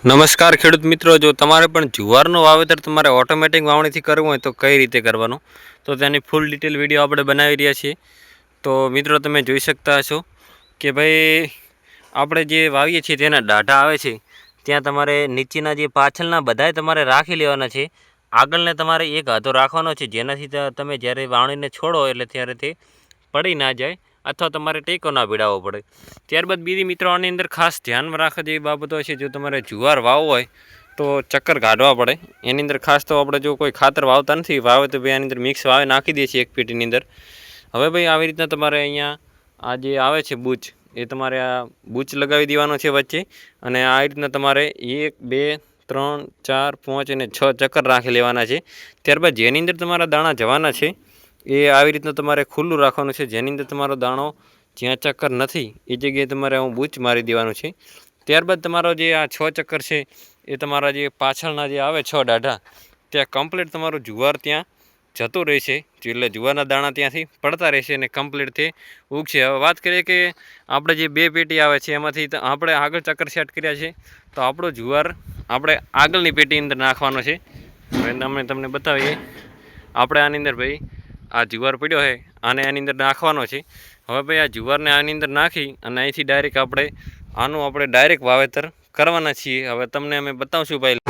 નમસ્કાર ખેડૂત મિત્રો, જો તમારે પણ જુવારનું વાવેતર તમારે ઓટોમેટિક વાવણીથી કરવું હોય તો કઈ રીતે કરવાનું, તો તેની ફૂલ ડિટેલ વિડીયો આપણે બનાવી રહ્યા છીએ. તો મિત્રો તમે જોઈ શકતા હશો કે ભાઈ આપણે જે વાવીએ છીએ તેના દાઢા આવે છે ત્યાં તમારે નીચેના જે પાછળના બધાય તમારે રાખી લેવાના છે. આગળને તમારે એક હાથો રાખવાનો છે, જેનાથી તમે જ્યારે વાવણીને છોડો એટલે ત્યારે તે પડી ના જાય અથવા તમારે ટેકો ના ભીડાવવો પડે. ત્યારબાદ બીજી મિત્રો આની અંદર ખાસ ધ્યાનમાં રાખવા જેવી બાબતો છે. જો તમારે જુવાર વાવવો હોય તો ચક્કર કાઢવા પડે. એની અંદર ખાસ તો આપણે જો કોઈ ખાતર વાવતા નથી, વાવે તો ભાઈ આની અંદર મિક્સ વાવે નાખી દઈએ છીએ એક પેટીની અંદર. હવે ભાઈ આવી રીતના તમારે અહીંયા આ જે આવે છે બૂચ, એ તમારે આ બૂચ લગાવી દેવાનો છે વચ્ચે, અને આ રીતના તમારે 1 2 3 4 5 અને 6 ચક્કર રાખી લેવાના છે. ત્યારબાદ જેની અંદર તમારા દાણા જવાના છે એ આવી રીતના તમારે ખુલ્લું રાખવાનું છે. જેની અંદર તમારો દાણો જ્યાં ચક્કર નથી એ જગ્યાએ તમારે હું બૂચ મારી દેવાનું છે. ત્યારબાદ તમારો જે આ 6 ચક્કર છે એ તમારા જે પાછળના જે આવે 6 દાઢા, ત્યાં કમ્પ્લીટ તમારું જુવાર ત્યાં જતું રહેશે. એટલે જુવારના દાણા ત્યાંથી પડતા રહેશે અને કમ્પ્લીટ તે ઉગશે. હવે વાત કરીએ કે આપણે જે 2 પેટી આવે છે એમાંથી આપણે આગળ ચક્કર સેટ કર્યા છે, તો આપણો જુવાર આપણે આગળની પેટીની અંદર નાખવાનો છે. હવે અમે તમને બતાવીએ. આપણે આની અંદર ભાઈ આ જુવાર પડ્યો છે, આને આની અંદર નાખવાનો છે. હવે ભાઈ આ જુવારને આની અંદર નાખી અને અહીંથી ડાયરેક્ટ આપણે ડાયરેક્ટ વાવેતર કરવાના છીએ. હવે તમને અમે બતાવશું ભાઈ.